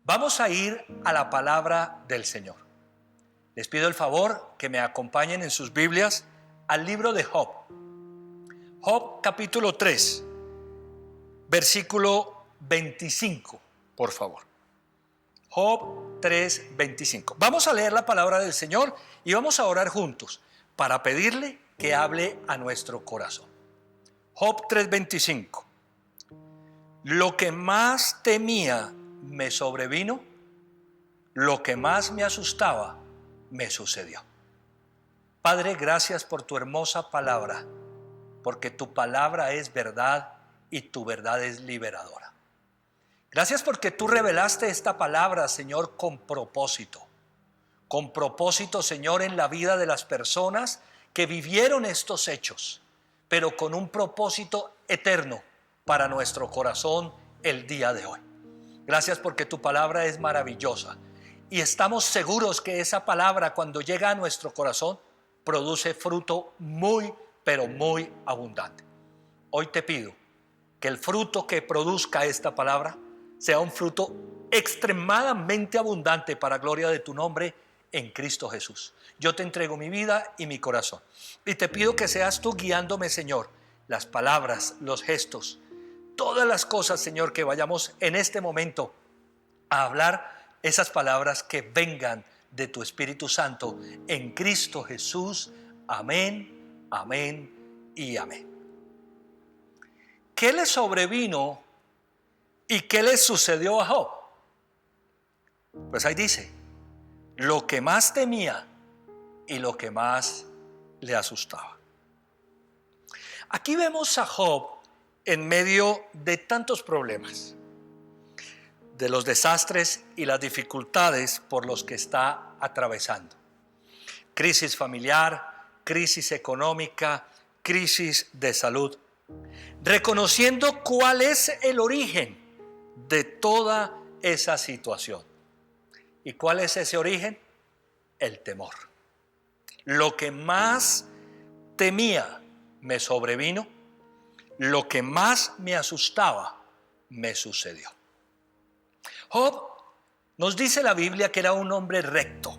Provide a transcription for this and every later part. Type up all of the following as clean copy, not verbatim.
Vamos a ir a la palabra del Señor. Les pido el favor que me acompañen en sus Biblias al libro de Job. Job capítulo 3, versículo 25, por favor. Job 3, 25. Vamos a leer la palabra del Señor y vamos a orar juntos para pedirle que hable a nuestro corazón. Job 3, 25. Lo que más temía me sobrevino, lo que más me asustaba me sucedió. Padre, gracias por tu hermosa palabra, porque tu palabra es verdad y tu verdad es liberadora. Gracias porque tú revelaste esta palabra, Señor, con propósito, Señor, en la vida de las personas que vivieron estos hechos, pero con un propósito eterno para nuestro corazón el día de hoy. Gracias porque tu palabra es maravillosa y estamos seguros que esa palabra, cuando llega a nuestro corazón, produce fruto muy, pero muy abundante. Hoy te pido que el fruto que produzca esta palabra sea un fruto extremadamente abundante para gloria de tu nombre en Cristo Jesús. Yo te entrego mi vida y mi corazón y te pido que seas tú guiándome, Señor, las palabras, los gestos, todas las cosas, Señor, que vayamos en este momento a hablar, esas palabras que vengan de tu Espíritu Santo en Cristo Jesús. Amén, amén y amén. ¿Qué le sobrevino y qué le sucedió a Job? Pues ahí dice, lo que más temía y lo que más le asustaba. Aquí vemos a Job en medio de tantos problemas, de los desastres y las dificultades por los que está atravesando. Crisis familiar, crisis económica, crisis de salud. Reconociendo cuál es el origen de toda esa situación. ¿Y cuál es ese origen? El temor. Lo que más temía me sobrevino, lo que más me asustaba me sucedió. Job, nos dice la Biblia que era un hombre recto,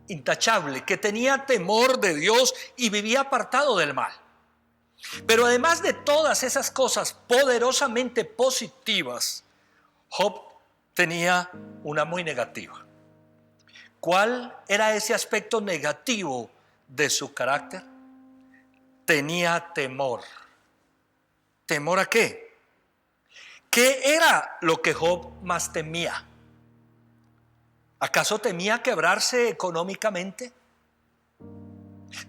intachable, que tenía temor de Dios y vivía apartado del mal. Pero además de todas esas cosas poderosamente positivas, Job tenía una muy negativa. ¿Cuál era ese aspecto negativo de su carácter? Tenía temor. ¿Temor a qué? ¿Qué era lo que Job más temía? ¿Acaso temía quebrarse económicamente?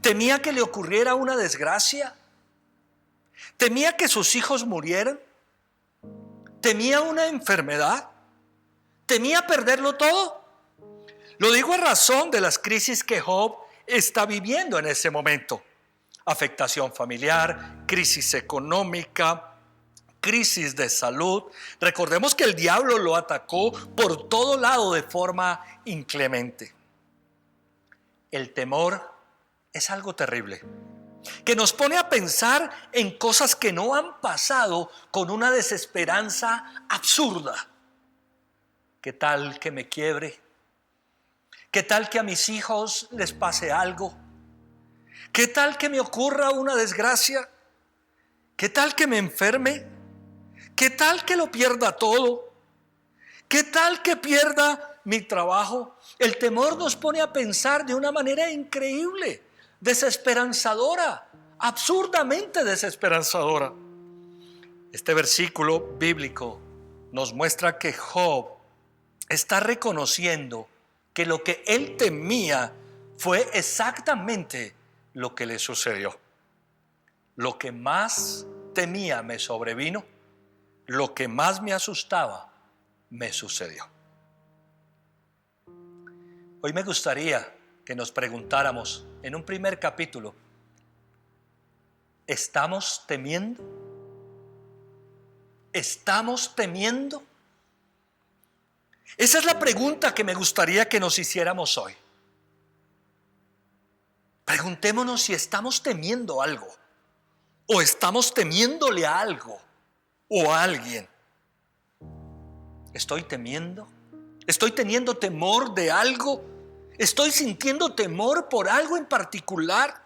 ¿Temía que le ocurriera una desgracia? ¿Temía que sus hijos murieran? ¿Temía una enfermedad? ¿Temía perderlo todo? Lo digo a razón de las crisis que Job está viviendo en ese momento. Afectación familiar, crisis económica, crisis de salud. Recordemos que el diablo lo atacó por todo lado de forma inclemente. El temor es algo terrible, que nos pone a pensar en cosas que no han pasado con una desesperanza absurda. ¿Qué tal que me quiebre? ¿Qué tal que a mis hijos les pase algo? ¿Qué tal que me ocurra una desgracia? ¿Qué tal que me enferme? ¿Qué tal que lo pierda todo? ¿Qué tal que pierda mi trabajo? El temor nos pone a pensar de una manera increíble, desesperanzadora, absurdamente desesperanzadora. Este versículo bíblico nos muestra que Job está reconociendo que lo que él temía fue exactamente lo que le sucedió. Lo que más temía me sobrevino, lo que más me asustaba me sucedió. Hoy me gustaría que nos preguntáramos en un primer capítulo, ¿estamos temiendo? ¿Estamos temiendo? Esa es la pregunta que me gustaría que nos hiciéramos hoy. Preguntémonos si estamos temiendo algo o estamos temiéndole a algo o a alguien. ¿Estoy temiendo? ¿Estoy teniendo temor de algo? ¿Estoy sintiendo temor por algo en particular?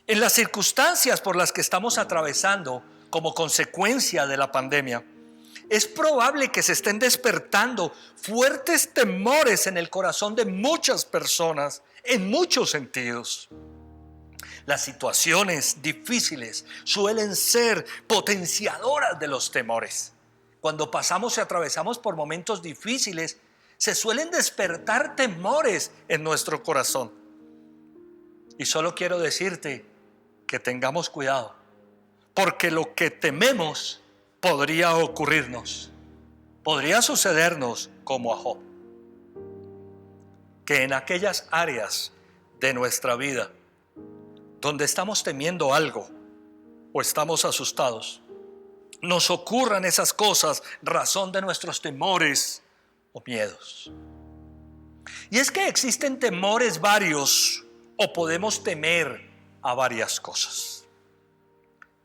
En las circunstancias por las que estamos atravesando como consecuencia de la pandemia, es probable que se estén despertando fuertes temores en el corazón de muchas personas en muchos sentidos. Las situaciones difíciles suelen ser potenciadoras de los temores. Cuando pasamos y atravesamos por momentos difíciles, se suelen despertar temores en nuestro corazón. Y solo quiero decirte que tengamos cuidado, porque lo que tememos podría ocurrirnos, podría sucedernos como a Job, que en aquellas áreas de nuestra vida donde estamos temiendo algo o estamos asustados, nos ocurran esas cosas, razón de nuestros temores o miedos. Y es que existen temores varios, o podemos temer a varias cosas.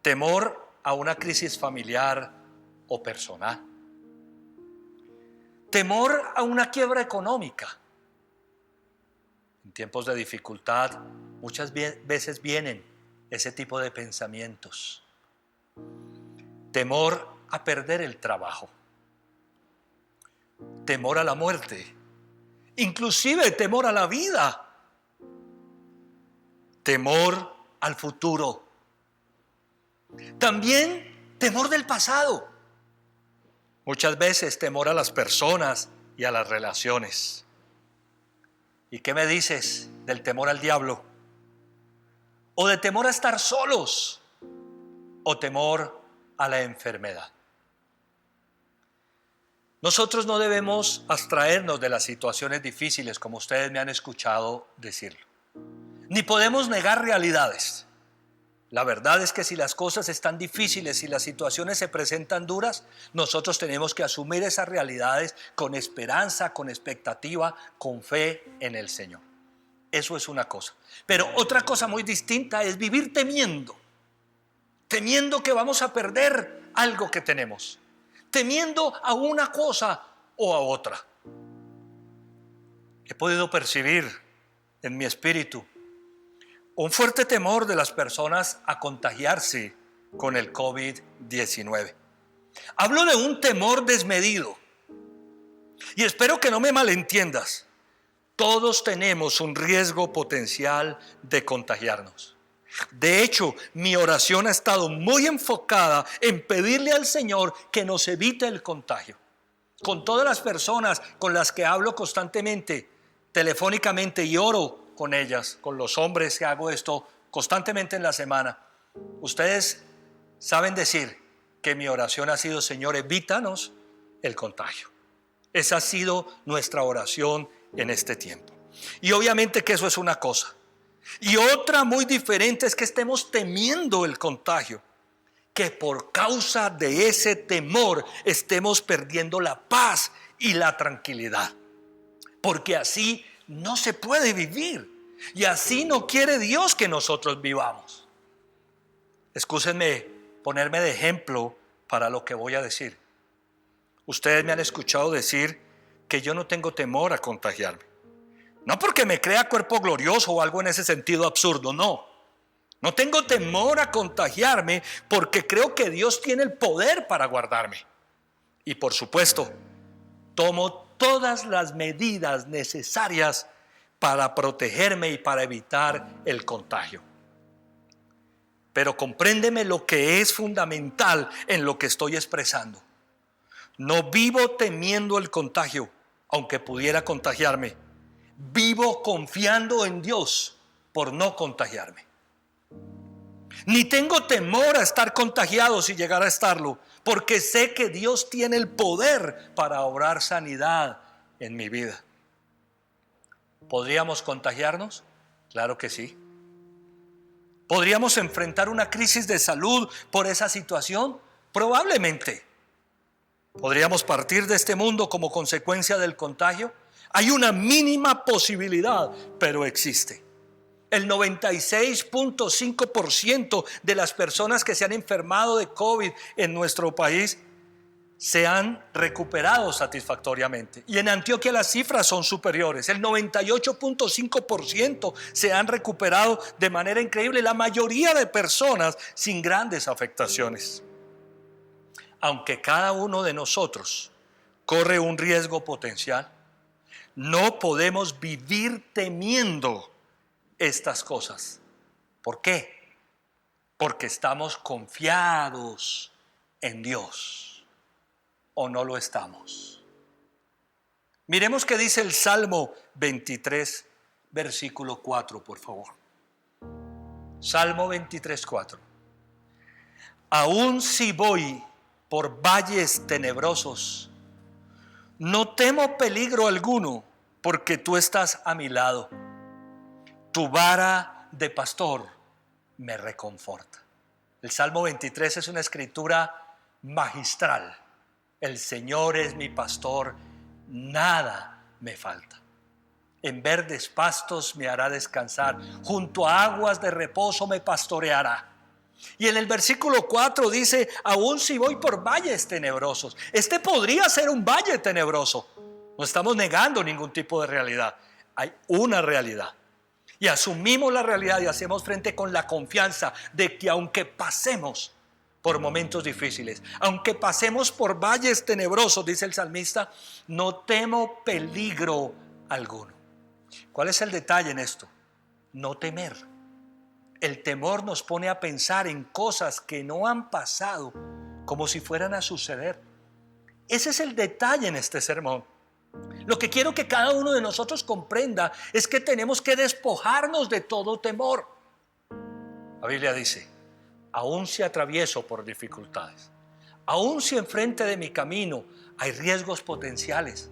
Temor a una crisis familiar o personal. Temor a una quiebra económica. En tiempos de dificultad, muchas veces vienen ese tipo de pensamientos. Temor a perder el trabajo. Temor a la muerte. Inclusive temor a la vida. Temor al futuro. También temor del pasado. Muchas veces temor a las personas y a las relaciones. ¿Y qué me dices del temor al diablo? ¿O de temor a estar solos? ¿O temor a la enfermedad? Nosotros no debemos abstraernos de las situaciones difíciles, como ustedes me han escuchado decirlo. Ni podemos negar realidades. La verdad es que si las cosas están difíciles y las situaciones se presentan duras, nosotros tenemos que asumir esas realidades con esperanza, con expectativa, con fe en el Señor. Eso es una cosa. Pero otra cosa muy distinta es vivir temiendo que vamos a perder algo que tenemos, temiendo a una cosa o a otra. He podido percibir en mi espíritu un fuerte temor de las personas a contagiarse con el COVID-19. Hablo de un temor desmedido. Y espero que no me malentiendas. Todos tenemos un riesgo potencial de contagiarnos. De hecho, mi oración ha estado muy enfocada en pedirle al Señor que nos evite el contagio. Con todas las personas con las que hablo constantemente, telefónicamente, y oro con ellas, con los hombres que hago esto constantemente en la semana, ustedes saben decir que mi oración ha sido: Señor, evítanos el contagio. Esa ha sido nuestra oración en este tiempo. Y obviamente que eso es una cosa. Y otra muy diferente es que estemos temiendo el contagio, que por causa de ese temor estemos perdiendo la paz y la tranquilidad, porque así no se puede vivir y así no quiere Dios que nosotros vivamos. Excúsenme ponerme de ejemplo para lo que voy a decir. Ustedes me han escuchado decir que yo no tengo temor a contagiarme. No porque me crea cuerpo glorioso o algo en ese sentido absurdo, no. No tengo temor a contagiarme porque creo que Dios tiene el poder para guardarme. Y por supuesto, tomo todas las medidas necesarias para protegerme y para evitar el contagio. Pero compréndeme lo que es fundamental en lo que estoy expresando. No vivo temiendo el contagio, aunque pudiera contagiarme. Vivo confiando en Dios por no contagiarme. Ni tengo temor a estar contagiado si llegara a estarlo, porque sé que Dios tiene el poder para obrar sanidad en mi vida. ¿Podríamos contagiarnos? Claro que sí. ¿Podríamos enfrentar una crisis de salud por esa situación? Probablemente. ¿Podríamos partir de este mundo como consecuencia del contagio? Hay una mínima posibilidad, pero existe. El 96.5% de las personas que se han enfermado de COVID en nuestro país se han recuperado satisfactoriamente. Y en Antioquia las cifras son superiores. El 98.5% se han recuperado de manera increíble. La mayoría de personas sin grandes afectaciones. Aunque cada uno de nosotros corre un riesgo potencial, no podemos vivir temiendo estas cosas. ¿Por qué? Porque estamos confiados en Dios. ¿O no lo estamos? Miremos qué dice el Salmo 23, versículo 4, por favor. Salmo 23, 4. Aun si voy por valles tenebrosos, no temo peligro alguno, porque tú estás a mi lado. Tu vara de pastor me reconforta. El Salmo 23 es una escritura magistral. El Señor es mi pastor, nada me falta. En verdes pastos me hará descansar, junto a aguas de reposo me pastoreará. Y en el versículo 4 dice, aun si voy por valles tenebrosos. Este podría ser un valle tenebroso. No estamos negando ningún tipo de realidad. Hay una realidad. Y asumimos la realidad y hacemos frente con la confianza de que aunque pasemos por momentos difíciles, aunque pasemos por valles tenebrosos, dice el salmista, no temo peligro alguno. ¿Cuál es el detalle en esto? No temer. El temor nos pone a pensar en cosas que no han pasado como si fueran a suceder. Ese es el detalle en este sermón. Lo que quiero que cada uno de nosotros comprenda es que tenemos que despojarnos de todo temor. La Biblia dice, aun si atravieso por dificultades, aun si enfrente de mi camino hay riesgos potenciales,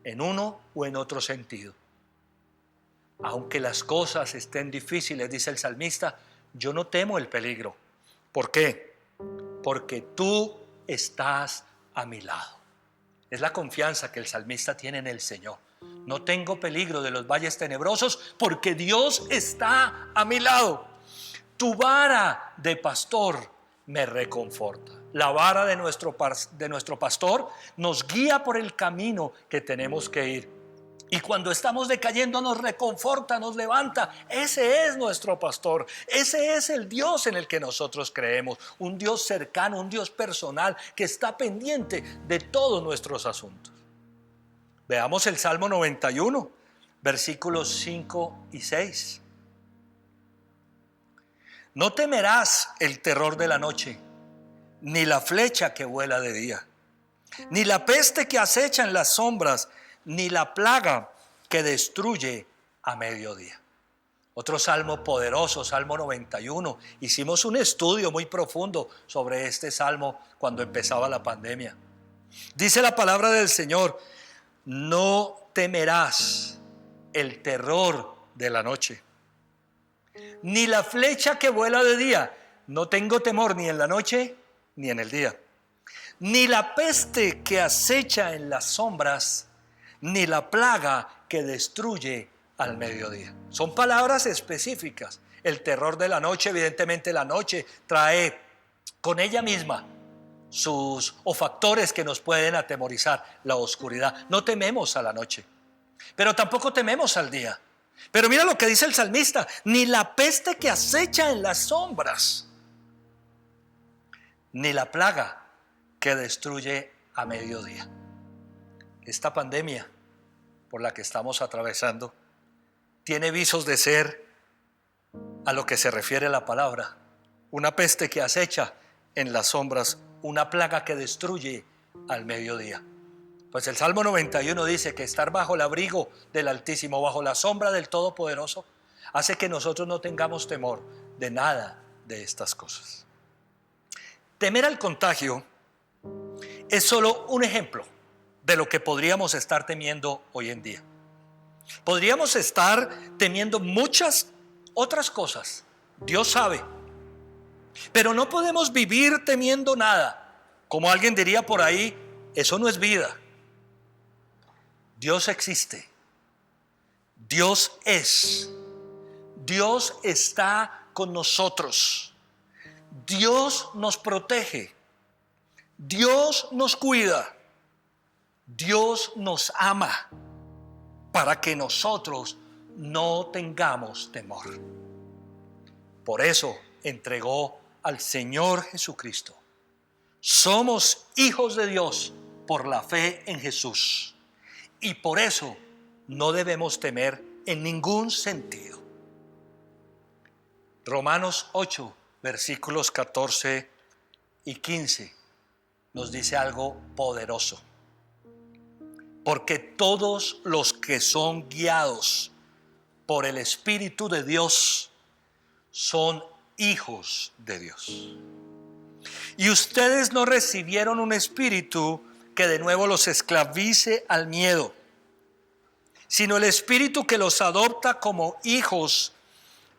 en uno o en otro sentido, aunque las cosas estén difíciles, dice el salmista, yo no temo el peligro. ¿Por qué? Porque tú estás a mi lado. Es la confianza que el salmista tiene en el Señor. No tengo peligro de los valles tenebrosos porque Dios está a mi lado. Tu vara de pastor me reconforta. La vara de nuestro pastor nos guía por el camino que tenemos que ir. Y cuando estamos decayendo nos reconforta, nos levanta. Ese es nuestro pastor. Ese es el Dios en el que nosotros creemos. Un Dios cercano, un Dios personal que está pendiente de todos nuestros asuntos. Veamos el Salmo 91, versículos 5 y 6. No temerás el terror de la noche, ni la flecha que vuela de día, ni la peste que acecha en las sombras, ni la plaga que destruye a mediodía. Otro salmo poderoso, Salmo 91. Hicimos un estudio muy profundo sobre este salmo cuando empezaba la pandemia. Dice la palabra del Señor, no temerás el terror de la noche, ni la flecha que vuela de día. No tengo temor ni en la noche ni en el día, ni la peste que acecha en las sombras, ni la plaga que destruye al mediodía. Son palabras específicas. El terror de la noche, evidentemente la noche trae con ella misma sus factores que nos pueden atemorizar, la oscuridad. No tememos a la noche, pero tampoco tememos al día. Pero mira lo que dice el salmista, ni la peste que acecha en las sombras, ni la plaga que destruye a mediodía. Esta pandemia por la que estamos atravesando tiene visos de ser, a lo que se refiere la palabra, una peste que acecha en las sombras, una plaga que destruye al mediodía. Pues el Salmo 91 dice que estar bajo el abrigo del Altísimo, bajo la sombra del Todopoderoso, hace que nosotros no tengamos temor de nada de estas cosas. Temer al contagio es solo un ejemplo de lo que podríamos estar temiendo hoy en día. Podríamos estar temiendo muchas otras cosas, Dios sabe, pero no podemos vivir temiendo nada. Como alguien diría por ahí, eso no es vida. Dios existe, Dios es, Dios está con nosotros, Dios nos protege, Dios nos cuida, Dios nos ama para que nosotros no tengamos temor. Por eso entregó al Señor Jesucristo. Somos hijos de Dios por la fe en Jesús. Y por eso no debemos temer en ningún sentido. Romanos 8, versículos 14 y 15 nos dice algo poderoso. Porque todos los que son guiados por el Espíritu de Dios son hijos de Dios. Y ustedes no recibieron un espíritu que de nuevo los esclavice al miedo, sino el espíritu que los adopta como hijos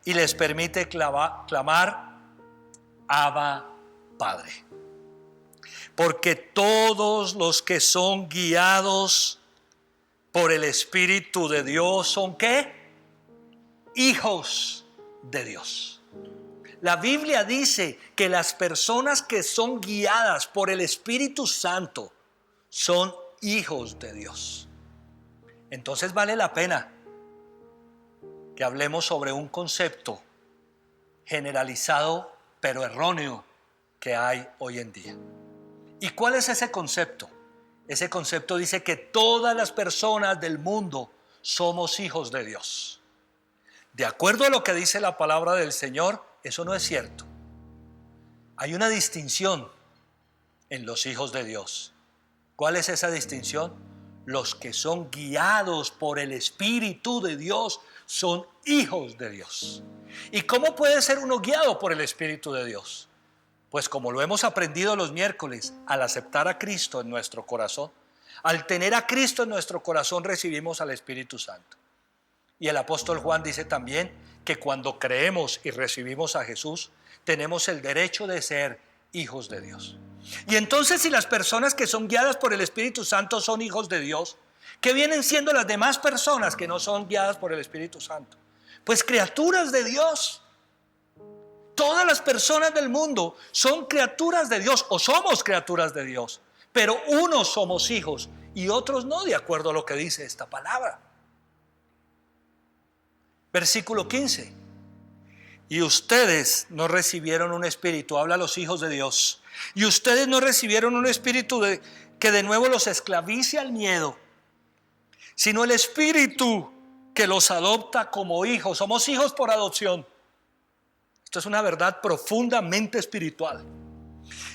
y les permite clamar: Abba, Padre. Porque todos los que son guiados por el Espíritu de Dios son ¿qué? Hijos de Dios. La Biblia dice que las personas que son guiadas por el Espíritu Santo son hijos de Dios. Entonces vale la pena que hablemos sobre un concepto generalizado pero erróneo que hay hoy en día. ¿Y cuál es ese concepto? Ese concepto dice que todas las personas del mundo somos hijos de Dios. De acuerdo a lo que dice la palabra del Señor, eso no es cierto. Hay una distinción en los hijos de Dios. ¿Cuál es esa distinción? Los que son guiados por el Espíritu de Dios son hijos de Dios. ¿Y cómo puede ser uno guiado por el Espíritu de Dios? Pues como lo hemos aprendido los miércoles, al aceptar a Cristo en nuestro corazón, al tener a Cristo en nuestro corazón recibimos al Espíritu Santo. Y el apóstol Juan dice también que cuando creemos y recibimos a Jesús, tenemos el derecho de ser hijos de Dios. Y entonces, si las personas que son guiadas por el Espíritu Santo son hijos de Dios, ¿qué vienen siendo las demás personas que no son guiadas por el Espíritu Santo? Pues criaturas de Dios. Todas las personas del mundo son criaturas de Dios o somos criaturas de Dios, pero unos somos hijos y otros no, de acuerdo a lo que dice esta palabra. Versículo 15. Y ustedes no recibieron un espíritu, habla a los hijos de Dios, y ustedes no recibieron un espíritu que de nuevo los esclavice al miedo, sino el espíritu que los adopta como hijos. Somos hijos por adopción. Esto es una verdad profundamente espiritual.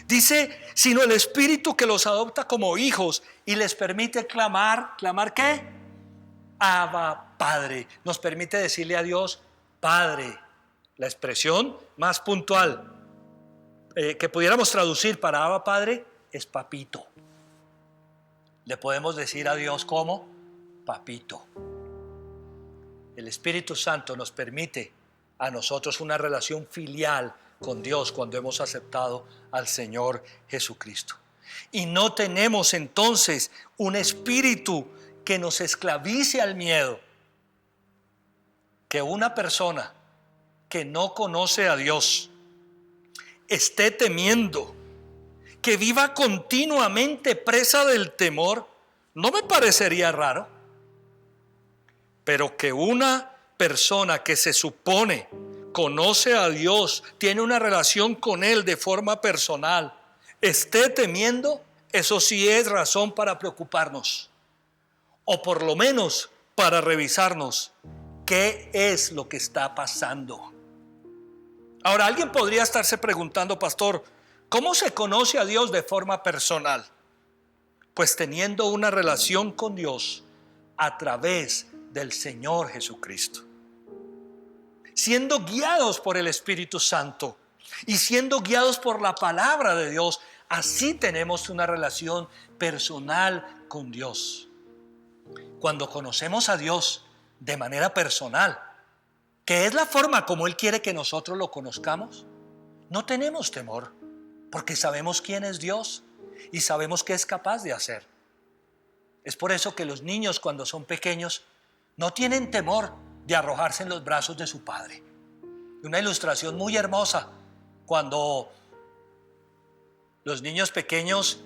Dice, sino el Espíritu que los adopta como hijos y les permite clamar. ¿Clamar qué? Abba, Padre. Nos permite decirle a Dios, Padre. La expresión más puntual que pudiéramos traducir para Abba, Padre, es papito. Le podemos decir a Dios como papito. El Espíritu Santo nos permite a nosotros una relación filial con Dios cuando hemos aceptado al Señor Jesucristo. Y no tenemos entonces un espíritu que nos esclavice al miedo. Que una persona que no conoce a Dios esté temiendo, que viva continuamente presa del temor, no me parecería raro. Pero que una persona que se supone conoce a Dios, tiene una relación con Él de forma personal, esté temiendo, eso sí es razón para preocuparnos. O por lo menos para revisarnos qué es lo que está pasando. Ahora, alguien podría estarse preguntando, pastor, ¿cómo se conoce a Dios de forma personal? Pues teniendo una relación con Dios a través del Señor Jesucristo. Siendo guiados por el Espíritu Santo y siendo guiados por la palabra de Dios, así tenemos una relación personal con Dios. Cuando conocemos a Dios de manera personal, que es la forma como Él quiere que nosotros lo conozcamos, no tenemos temor, porque sabemos quién es Dios y sabemos qué es capaz de hacer. Es por eso que los niños, cuando son pequeños, no tienen temor de arrojarse en los brazos de su padre. Una ilustración muy hermosa, cuando Los niños pequeños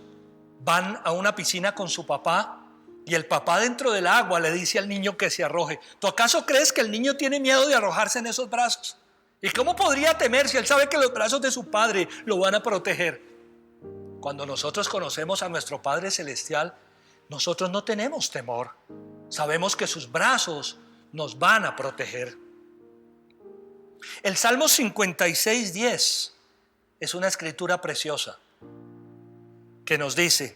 van a una piscina con su papá y el papá dentro del agua le dice al niño que se arroje. ¿Tú acaso crees que el niño tiene miedo de arrojarse en esos brazos? ¿Y cómo podría temer si él sabe que los brazos de su padre lo van a proteger? Cuando nosotros conocemos a nuestro Padre Celestial, nosotros no tenemos temor. Sabemos que sus brazos nos van a proteger. El Salmo 56:10 es una escritura preciosa que nos dice: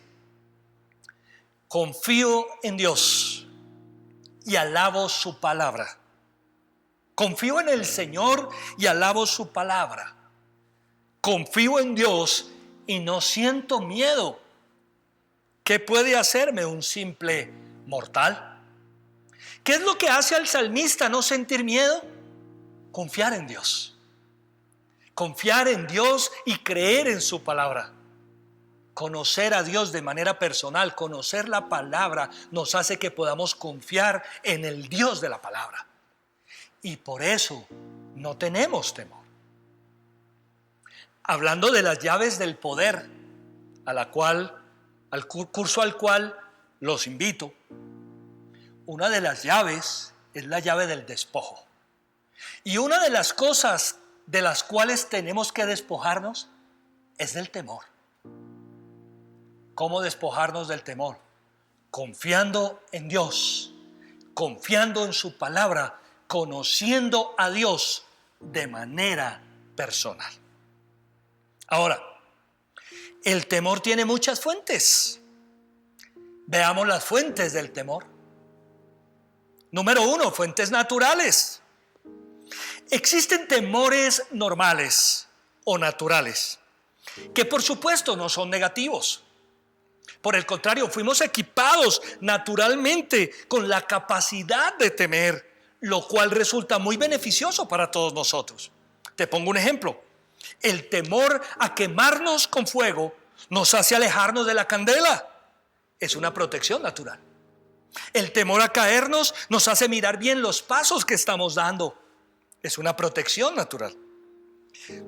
confío en Dios y alabo su palabra. Confío en el Señor y alabo su palabra. Confío en Dios y no siento miedo. ¿Qué puede hacerme un simple mortal? ¿Qué es lo que hace al salmista no sentir miedo? Confiar en Dios. Confiar en Dios y creer en su palabra. Conocer a Dios de manera personal, conocer la palabra, nos hace que podamos confiar en el Dios de la palabra. Y por eso no tenemos temor. Hablando de las llaves del poder, al curso al cual los invito, una de las llaves es la llave del despojo. Y una de las cosas de las cuales tenemos que despojarnos es del temor. ¿Cómo despojarnos del temor? Confiando en Dios, confiando en su palabra, conociendo a Dios de manera personal. Ahora, el temor tiene muchas fuentes. Veamos las fuentes del temor. Número 1, fuentes naturales. Existen temores normales o naturales, que por supuesto no son negativos. Por el contrario, fuimos equipados naturalmente con la capacidad de temer, lo cual resulta muy beneficioso para todos nosotros. Te pongo un ejemplo. El temor a quemarnos con fuego nos hace alejarnos de la candela. Es una protección natural. El temor a caernos nos hace mirar bien los pasos que estamos dando. Es una protección natural.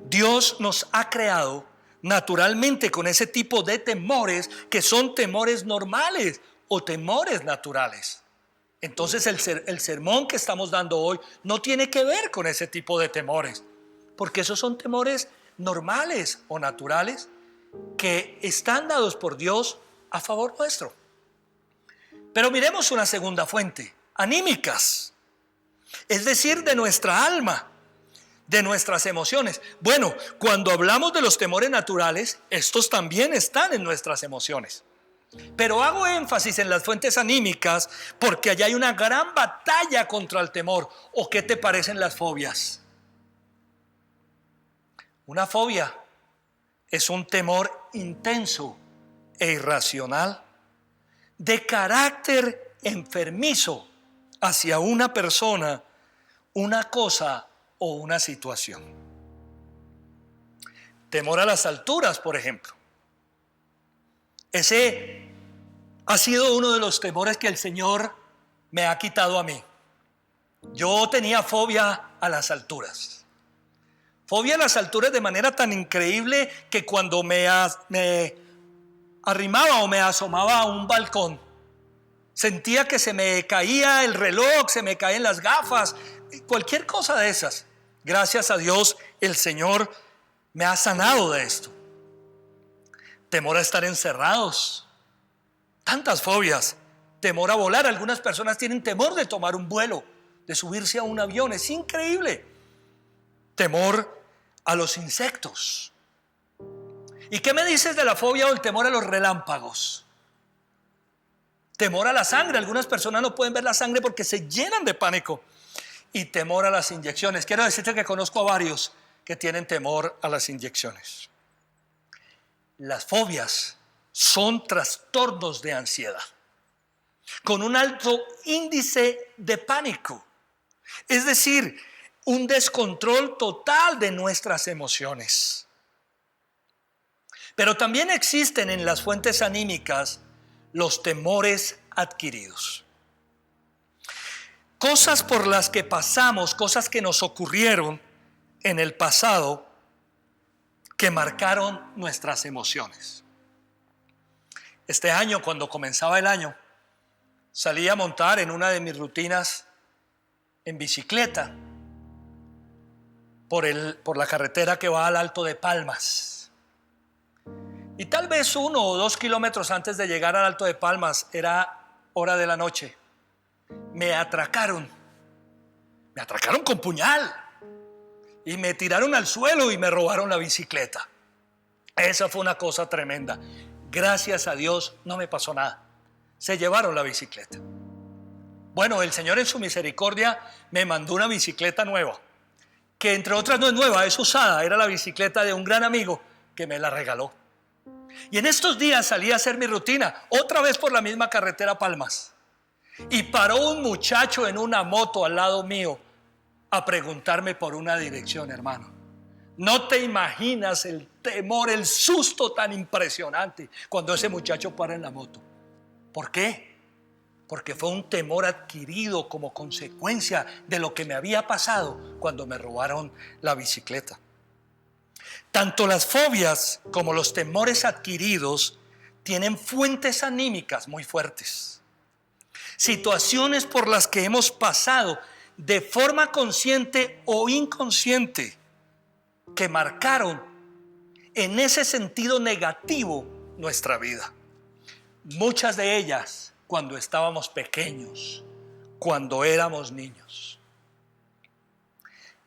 Dios nos ha creado naturalmente con ese tipo de temores que son temores normales o temores naturales. Entonces el sermón que estamos dando hoy no tiene que ver con ese tipo de temores, porque esos son temores normales o naturales que están dados por Dios a favor nuestro. Pero miremos una segunda fuente, anímicas, es decir, de nuestra alma, de nuestras emociones. Bueno, cuando hablamos de los temores naturales, estos también están en nuestras emociones. Pero hago énfasis en las fuentes anímicas porque allá hay una gran batalla contra el temor. ¿O qué te parecen las fobias? Una fobia es un temor intenso e irracional de carácter enfermizo hacia una persona, una cosa o una situación. Temor a las alturas, por ejemplo. Ese ha sido uno de los temores que el Señor me ha quitado a mí. Yo tenía fobia a las alturas. Fobia a las alturas de manera tan increíble que cuando me arrimaba o me asomaba a un balcón, sentía que se me caía el reloj, se me caían las gafas, cualquier cosa de esas. Gracias a Dios, el Señor me ha sanado de esto. Temor a estar encerrados. Tantas fobias. Temor a volar. Algunas personas tienen temor de tomar un vuelo, de subirse a un avión. Es increíble. Temor a los insectos. ¿Y qué me dices de la fobia o el temor a los relámpagos? Temor a la sangre. Algunas personas no pueden ver la sangre porque se llenan de pánico. Y temor a las inyecciones. Quiero decirte que conozco a varios que tienen temor a las inyecciones. Las fobias son trastornos de ansiedad con un alto índice de pánico. Es decir, un descontrol total de nuestras emociones. Pero también existen en las fuentes anímicas los temores adquiridos. Cosas por las que pasamos, cosas que nos ocurrieron en el pasado, que marcaron nuestras emociones. Este año, cuando comenzaba el año, salí a montar en una de mis rutinas en bicicleta por la carretera que va al Alto de Palmas. Y tal vez 1 o 2 kilómetros antes de llegar al Alto de Palmas, era hora de la noche, me atracaron con puñal y me tiraron al suelo y me robaron la bicicleta. Esa fue una cosa tremenda. Gracias a Dios no me pasó nada. Se llevaron la bicicleta. Bueno, el Señor en su misericordia me mandó una bicicleta nueva, que entre otras no es nueva, es usada. Era la bicicleta de un gran amigo que me la regaló. Y en estos días salí a hacer mi rutina, otra vez por la misma carretera Palmas. Y paró un muchacho en una moto al lado mío a preguntarme por una dirección, hermano. No te imaginas el temor, el susto tan impresionante cuando ese muchacho para en la moto. ¿Por qué? Porque fue un temor adquirido como consecuencia de lo que me había pasado cuando me robaron la bicicleta. Tanto las fobias como los temores adquiridos tienen fuentes anímicas muy fuertes. Situaciones por las que hemos pasado de forma consciente o inconsciente que marcaron en ese sentido negativo nuestra vida. Muchas de ellas cuando estábamos pequeños, cuando éramos niños.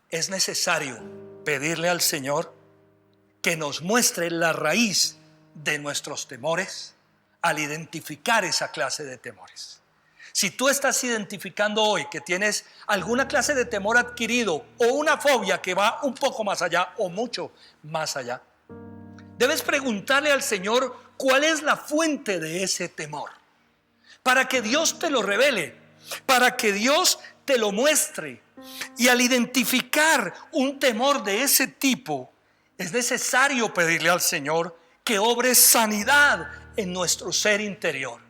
Es necesario pedirle al Señor que nos muestre la raíz de nuestros temores al identificar esa clase de temores. Si tú estás identificando hoy que tienes alguna clase de temor adquirido o una fobia que va un poco más allá o mucho más allá, debes preguntarle al Señor cuál es la fuente de ese temor, para que Dios te lo revele, para que Dios te lo muestre. Y al identificar un temor de ese tipo, es necesario pedirle al Señor que obre sanidad en nuestro ser interior,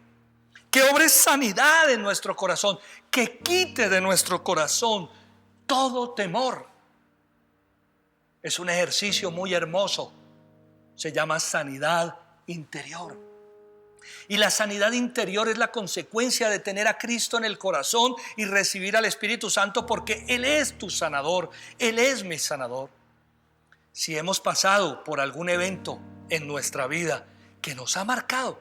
que obre sanidad en nuestro corazón, que quite de nuestro corazón todo temor. Es un ejercicio muy hermoso, se llama sanidad interior. Y la sanidad interior es la consecuencia de tener a Cristo en el corazón y recibir al Espíritu Santo, porque Él es tu sanador, Él es mi sanador. Si hemos pasado por algún evento en nuestra vida que nos ha marcado,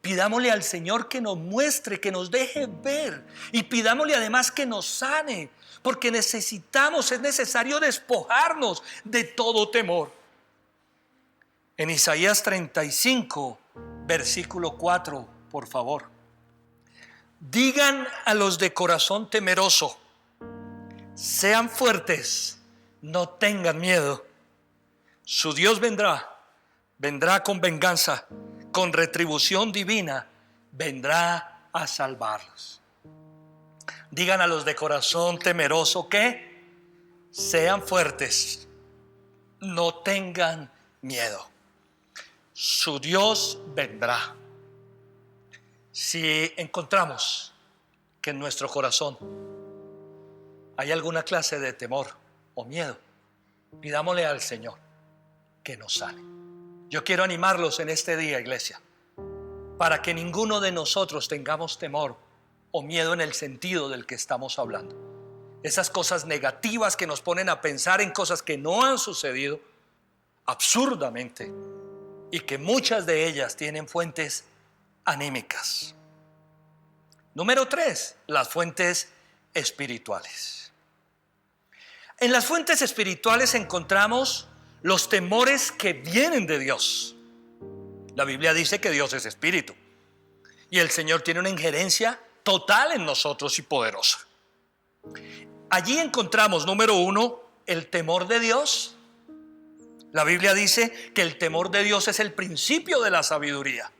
pidámosle al Señor que nos muestre, que nos deje ver, y pidámosle además que nos sane, porque es necesario despojarnos de todo temor. En Isaías 35, versículo 4, por favor. Digan a los de corazón temeroso, sean fuertes, no tengan miedo. Su Dios vendrá con venganza, con retribución divina, vendrá a salvarlos. Digan a los de corazón temeroso que sean fuertes, no tengan miedo. Su Dios vendrá. Si encontramos que en nuestro corazón hay alguna clase de temor o miedo, pidámosle al Señor que nos sane. Yo quiero animarlos en este día, iglesia, para que ninguno de nosotros tengamos temor o miedo en el sentido del que estamos hablando. Esas cosas negativas que nos ponen a pensar en cosas que no han sucedido absurdamente, y que muchas de ellas tienen fuentes anímicas. Número 3, las fuentes espirituales. En las fuentes espirituales encontramos los temores que vienen de Dios. La Biblia dice que Dios es espíritu y el Señor tiene una injerencia total en nosotros y poderosa. Allí encontramos, número 1, el temor de Dios. La Biblia dice que el temor de Dios es el principio de la sabiduría.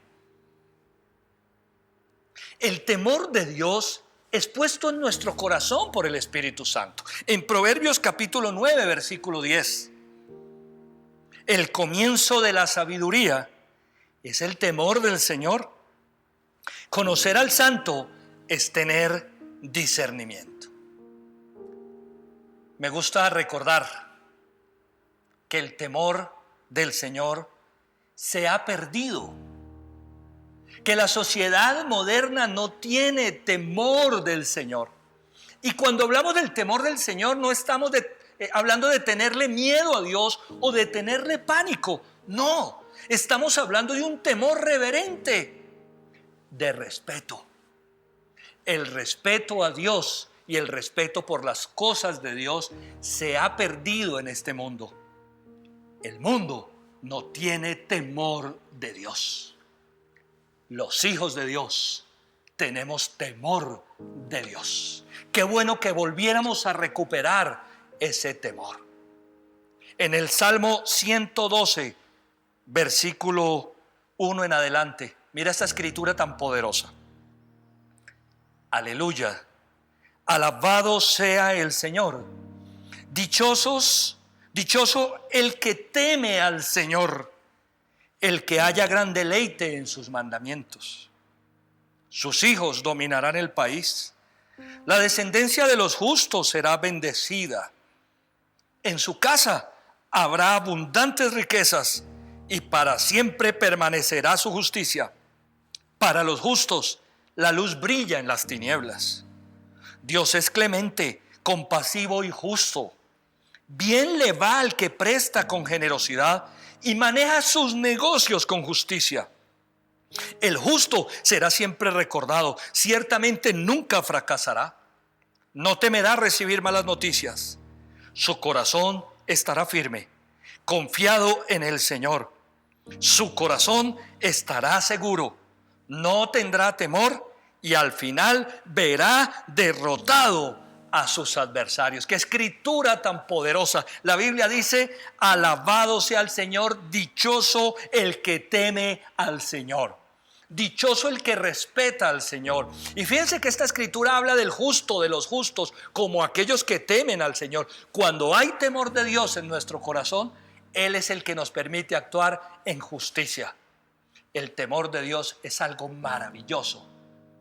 El temor de Dios es puesto en nuestro corazón por el Espíritu Santo. En Proverbios capítulo 9, versículo 10. El comienzo de la sabiduría es el temor del Señor. Conocer al Santo es tener discernimiento. Me gusta recordar que el temor del Señor se ha perdido. Que la sociedad moderna no tiene temor del Señor. Y cuando hablamos del temor del Señor, no estamos hablando de tenerle miedo a Dios o de tenerle pánico. No, estamos hablando de un temor reverente, de respeto. El respeto a Dios y el respeto por las cosas de Dios se ha perdido en este mundo. El mundo no tiene temor de Dios. Los hijos de Dios tenemos temor de Dios. Qué bueno que volviéramos a recuperar ese temor. En el Salmo 112, versículo 1 en adelante, mira esta escritura tan poderosa. Aleluya, alabado sea el Señor. Dichoso el que teme al Señor, el que haya gran deleite en sus mandamientos. Sus hijos dominarán el país. La descendencia de los justos será bendecida. En su casa habrá abundantes riquezas y para siempre permanecerá su justicia. Para los justos la luz brilla en las tinieblas. Dios es clemente, compasivo y justo. Bien le va al que presta con generosidad y maneja sus negocios con justicia. El justo será siempre recordado, ciertamente nunca fracasará. No temerá recibir malas noticias. Su corazón estará firme, confiado en el Señor. Su corazón estará seguro, no tendrá temor y al final verá derrotado a sus adversarios. Qué escritura tan poderosa. La Biblia dice: alabado sea el Señor, dichoso el que teme al Señor. Dichoso el que respeta al Señor. Y fíjense que esta escritura habla del justo, de los justos, como aquellos que temen al Señor. Cuando hay temor de Dios en nuestro corazón, Él es el que nos permite actuar en justicia. El temor de Dios es algo maravilloso,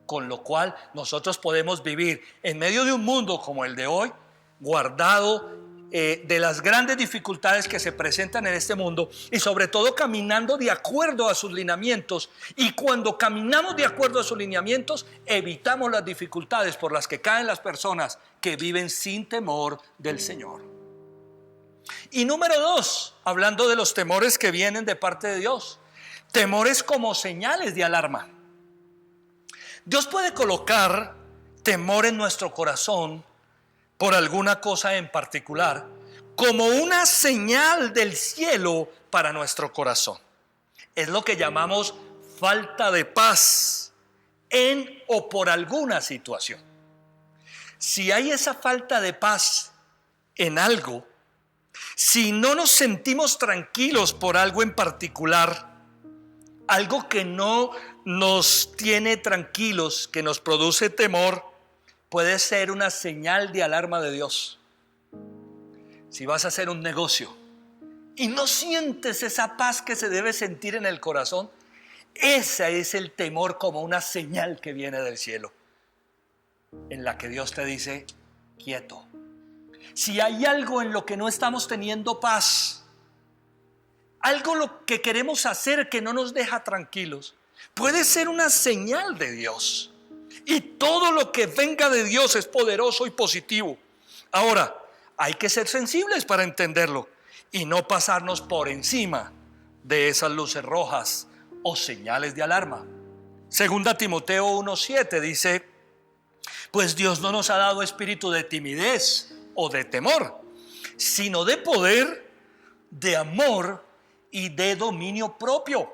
con lo cual nosotros podemos vivir en medio de un mundo como el de hoy, guardado de las grandes dificultades que se presentan en este mundo y sobre todo caminando de acuerdo a sus lineamientos. Y cuando caminamos de acuerdo a sus lineamientos, evitamos las dificultades por las que caen las personas que viven sin temor del Señor. Y número 2, hablando de los temores que vienen de parte de Dios, temores como señales de alarma. Dios puede colocar temor en nuestro corazón por alguna cosa en particular, como una señal del cielo para nuestro corazón. Es lo que llamamos falta de paz en o por alguna situación. Si hay esa falta de paz en algo, si no nos sentimos tranquilos por algo en particular, algo que no nos tiene tranquilos, que nos produce temor, puede ser una señal de alarma de Dios. Si vas a hacer un negocio y no sientes esa paz que se debe sentir en el corazón, ese es el temor como una señal que viene del cielo, en la que Dios te dice: quieto. Si hay algo en lo que no estamos teniendo paz, algo lo que queremos hacer que no nos deja tranquilos, puede ser una señal de Dios. Y todo lo que venga de Dios es poderoso y positivo. Ahora, hay que ser sensibles para entenderlo y no pasarnos por encima de esas luces rojas o señales de alarma. Segunda Timoteo 1:7 dice: pues Dios no nos ha dado espíritu de timidez o de temor, sino de poder, de amor y de dominio propio.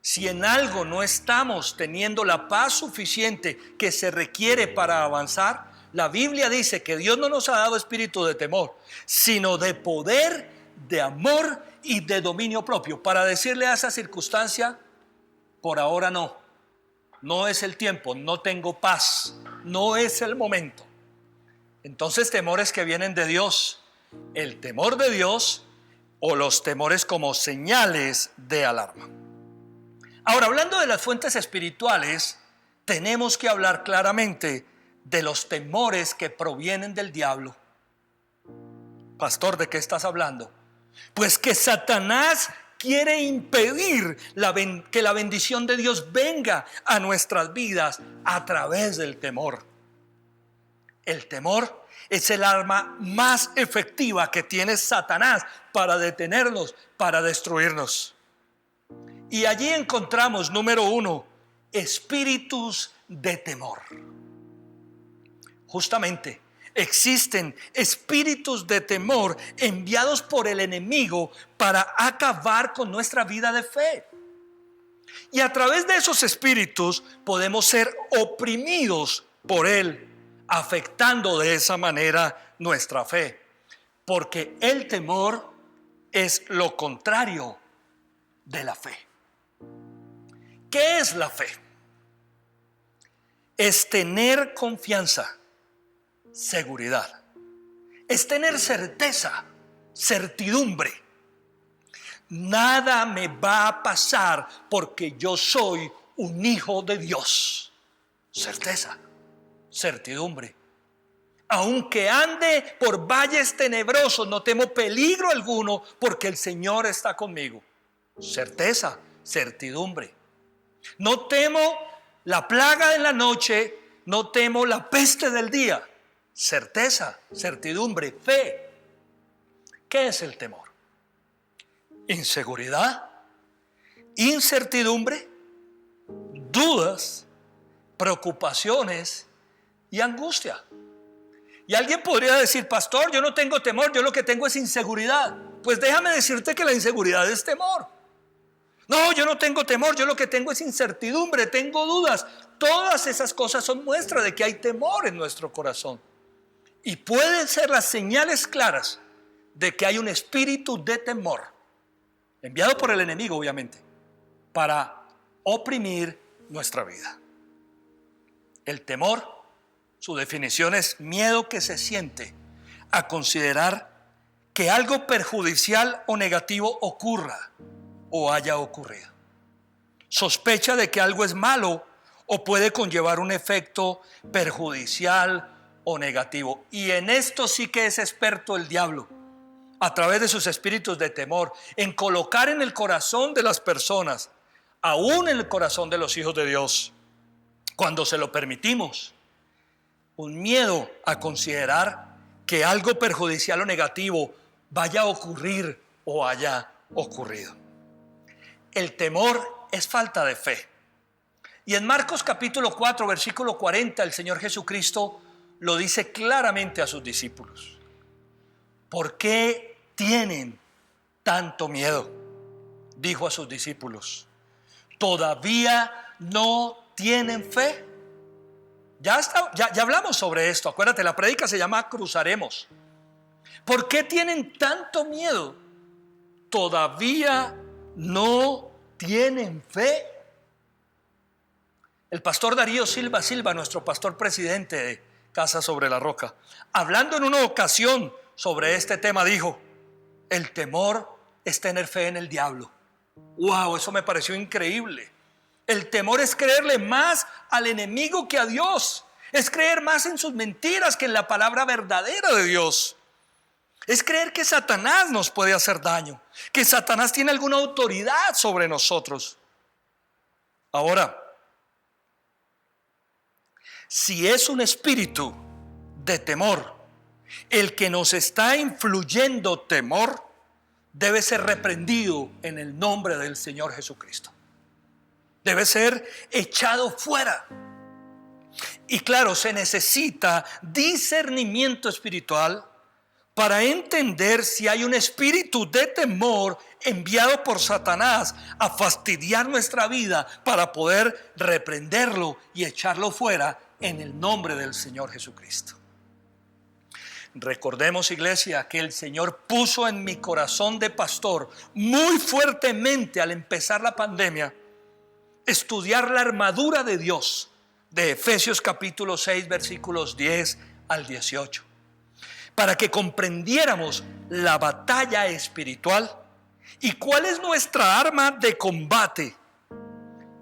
Si en algo no estamos teniendo la paz suficiente que se requiere para avanzar, la Biblia dice que Dios no nos ha dado espíritu de temor, sino de poder, de amor y de dominio propio. Para decirle a esa circunstancia: por ahora no, no es el tiempo, no tengo paz, no es el momento. Entonces, temores que vienen de Dios, el temor de Dios o los temores como señales de alarma. Ahora, hablando de las fuentes espirituales, tenemos que hablar claramente de los temores que provienen del diablo. Pastor, ¿de qué estás hablando? Pues que Satanás quiere impedir que la bendición de Dios venga a nuestras vidas a través del temor. El temor es el arma más efectiva que tiene Satanás para detenernos, para destruirnos. Y allí encontramos, número 1, espíritus de temor. Justamente existen espíritus de temor enviados por el enemigo para acabar con nuestra vida de fe. Y a través de esos espíritus podemos ser oprimidos por él, afectando de esa manera nuestra fe. Porque el temor es lo contrario de la fe. ¿Qué es la fe? Es tener confianza, seguridad. Es tener certeza, certidumbre. Nada me va a pasar porque yo soy un hijo de Dios. Certeza, certidumbre. Aunque ande por valles tenebrosos, no temo peligro alguno porque el Señor está conmigo. Certeza, certidumbre. No temo la plaga de la noche, no temo la peste del día. Certeza, certidumbre, fe. ¿Qué es el temor? Inseguridad, incertidumbre, dudas, preocupaciones y angustia. Y alguien podría decir: pastor, yo no tengo temor, yo lo que tengo es inseguridad. Pues déjame decirte que la inseguridad es temor. No, yo no tengo temor, yo lo que tengo es incertidumbre, tengo dudas. Todas esas cosas son muestra de que hay temor en nuestro corazón. Y pueden ser las señales claras de que hay un espíritu de temor, enviado por el enemigo obviamente, para oprimir nuestra vida. El temor, su definición es miedo que se siente a considerar que algo perjudicial o negativo ocurra o haya ocurrido. Sospecha de que algo es malo o puede conllevar un efecto perjudicial o negativo. Y en esto sí que es experto el diablo, a través de sus espíritus de temor, en colocar en el corazón de las personas, aún en el corazón de los hijos de Dios, cuando se lo permitimos, un miedo a considerar que algo perjudicial o negativo vaya a ocurrir o haya ocurrido. El temor es falta de fe. Y en Marcos capítulo 4, versículo 40, el Señor Jesucristo lo dice claramente a sus discípulos. ¿Por qué tienen tanto miedo? Dijo a sus discípulos. ¿Todavía no tienen fe? Ya hablamos sobre esto. Acuérdate, la prédica se llama Cruzaremos. ¿Por qué tienen tanto miedo? ¿Todavía no tienen fe? El pastor Darío Silva, nuestro pastor presidente de Casa sobre la Roca, hablando en una ocasión sobre este tema, dijo: el temor es tener fe en el diablo. ¡Wow! Eso me pareció increíble. El temor es creerle más al enemigo que a Dios. Es creer más en sus mentiras que en la palabra verdadera de Dios. Es creer que Satanás nos puede hacer daño, que Satanás tiene alguna autoridad sobre nosotros. Ahora, si es un espíritu de temor el que nos está influyendo temor, debe ser reprendido en el nombre del Señor Jesucristo. Debe ser echado fuera. Y claro, se necesita discernimiento espiritual para entender si hay un espíritu de temor enviado por Satanás a fastidiar nuestra vida, para poder reprenderlo y echarlo fuera en el nombre del Señor Jesucristo. Recordemos, iglesia, que el Señor puso en mi corazón de pastor muy fuertemente, al empezar la pandemia, estudiar la armadura de Dios de Efesios capítulo 6 versículos 10 al 18, para que comprendiéramos la batalla espiritual y cuál es nuestra arma de combate.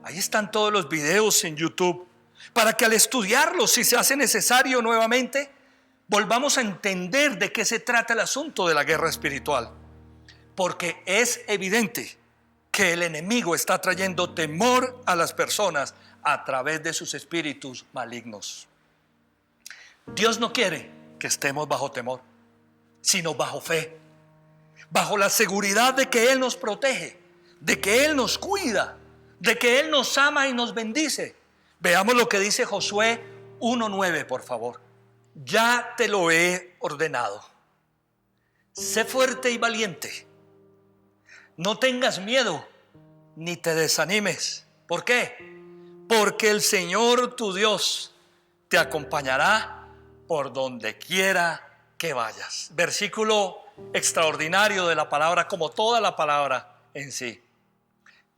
Ahí están todos los videos en YouTube, para que al estudiarlos, si se hace necesario nuevamente, volvamos a entender de qué se trata el asunto de la guerra espiritual. porque es evidente que el enemigo está trayendo temor a las personas a través de sus espíritus malignos. Dios no quiere que estemos bajo temor, sino bajo fe, bajo la seguridad de que Él nos protege, de que Él nos cuida, de que Él nos ama y nos bendice. Veamos lo que dice Josué 1:9, por favor. Ya te lo he ordenado. Sé fuerte y valiente. No tengas miedo ni te desanimes. ¿Por qué? Porque el Señor tu Dios te acompañará por donde quiera que vayas. Versículo extraordinario de la palabra, como toda la palabra en sí.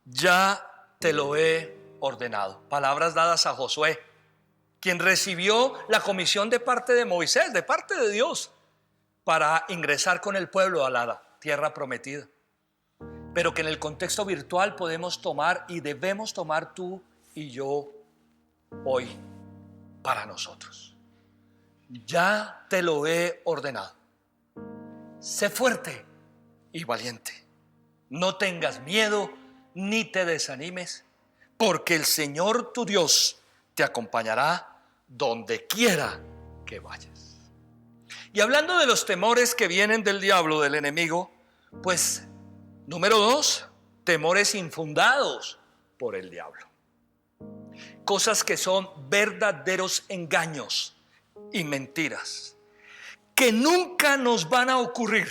Ya te lo he ordenado. Palabras dadas a Josué, quien recibió la comisión de parte de Moisés, de parte de Dios, para ingresar con el pueblo a la tierra prometida. Pero que en el contexto virtual podemos tomar y debemos tomar tú y yo hoy para nosotros. Ya te lo he ordenado. Sé fuerte y valiente. No tengas miedo ni te desanimes, porque el Señor tu Dios te acompañará donde quiera que vayas. Y hablando de los temores que vienen del diablo, del enemigo, pues número 2, temores infundados por el diablo. Cosas que son verdaderos engaños y mentiras, que nunca nos van a ocurrir,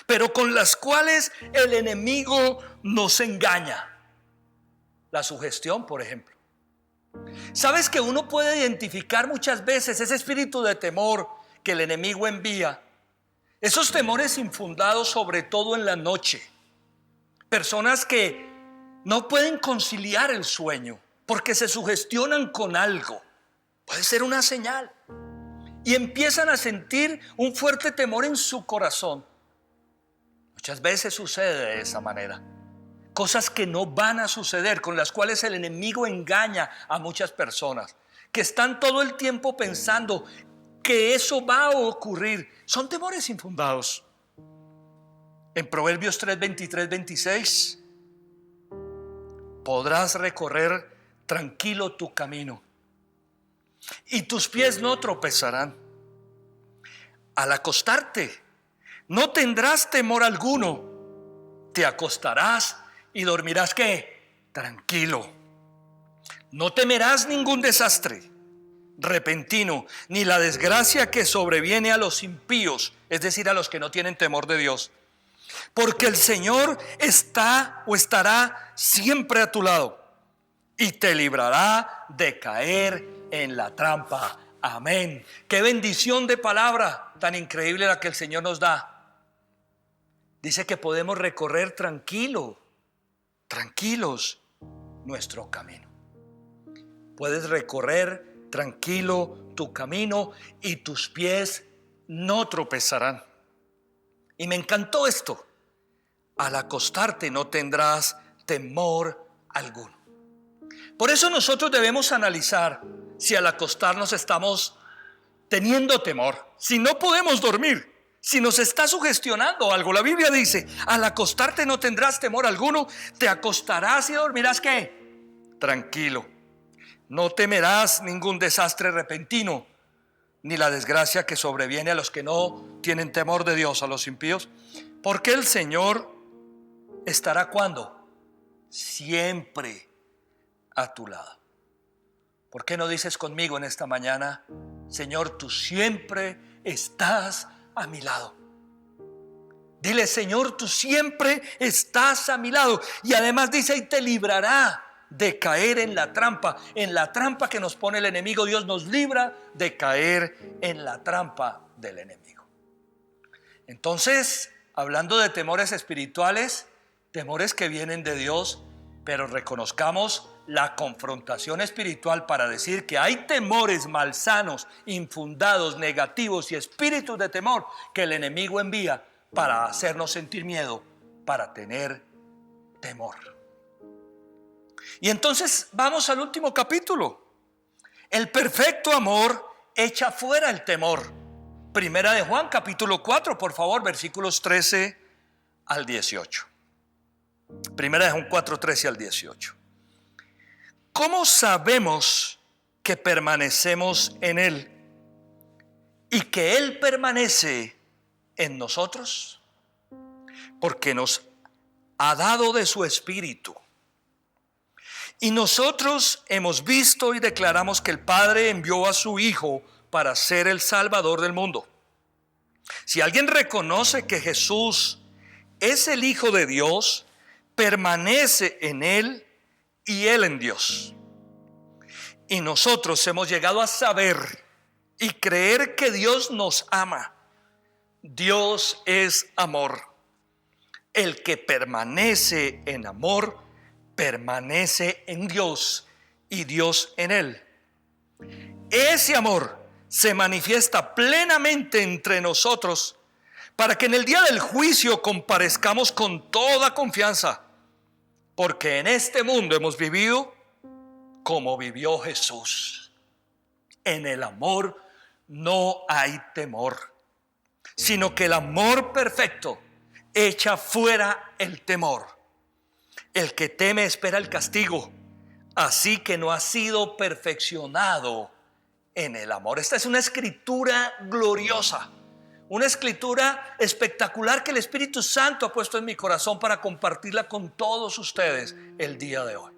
pero con las cuales el enemigo nos engaña. La sugestión, por ejemplo. ¿Sabes que uno puede identificar muchas veces ese espíritu de temor que el enemigo envía? Esos temores infundados, sobre todo en la noche. Personas que no pueden conciliar el sueño porque se sugestionan con algo. Puede ser una señal. Y empiezan a sentir un fuerte temor en su corazón. Muchas veces sucede de esa manera. Cosas que no van a suceder, con las cuales el enemigo engaña a muchas personas, que están todo el tiempo pensando que eso va a ocurrir. Son temores infundados. En Proverbios 3, 23, 26, podrás recorrer tranquilo tu camino y tus pies no tropezarán. Al acostarte, no tendrás temor alguno. Te acostarás y dormirás, ¿qué? Tranquilo. No temerás ningún desastre repentino, ni la desgracia que sobreviene a los impíos, es decir, a los que no tienen temor de Dios. Porque el Señor está o estará siempre a tu lado y te librará de caer en la trampa. Amén. Qué bendición de palabra tan increíble la que el Señor nos da. Dice que podemos recorrer tranquilos nuestro camino. Puedes recorrer tranquilo tu camino y tus pies no tropezarán. Y me encantó esto. Al acostarte no tendrás temor alguno. Por eso nosotros debemos analizar si al acostarnos estamos teniendo temor, si no podemos dormir, si nos está sugestionando algo. La Biblia dice: al acostarte no tendrás temor alguno, te acostarás y dormirás, ¿qué? Tranquilo. No temerás ningún desastre repentino, ni la desgracia que sobreviene a los que no tienen temor de Dios, a los impíos, porque el Señor estará ¿cuándo? Siempre a tu lado. ¿Por qué no dices conmigo en esta mañana: Señor, tú siempre estás a mi lado? Dile: Señor, tú siempre estás a mi lado. Y además dice: y te librará de caer en la trampa que nos pone el enemigo. Dios nos libra de caer en la trampa del enemigo. Entonces, hablando de temores espirituales, temores que vienen de Dios, pero reconozcamos la confrontación espiritual para decir que hay temores malsanos, infundados, negativos y espíritus de temor que el enemigo envía para hacernos sentir miedo, para tener temor. Y entonces vamos al último capítulo. El perfecto amor echa fuera el temor. Primera de Juan, capítulo 4, por favor, versículos 13 al 18. Primera de Juan 4, 13 al 18. ¿Cómo sabemos que permanecemos en Él y que Él permanece en nosotros? Porque nos ha dado de su Espíritu. Y nosotros hemos visto y declaramos que el Padre envió a su Hijo para ser el Salvador del mundo. Si alguien reconoce que Jesús es el Hijo de Dios, permanece en Él y Él en Dios. Y nosotros hemos llegado a saber y creer que Dios nos ama. Dios es amor. El que permanece en amor, permanece en Dios y Dios en él. Ese amor se manifiesta plenamente entre nosotros para que en el día del juicio comparezcamos con toda confianza, porque en este mundo hemos vivido como vivió Jesús. En el amor no hay temor, sino que el amor perfecto echa fuera el temor. El que teme espera el castigo, así que no ha sido perfeccionado en el amor. Esta es una escritura gloriosa, una escritura espectacular que el Espíritu Santo ha puesto en mi corazón para compartirla con todos ustedes el día de hoy.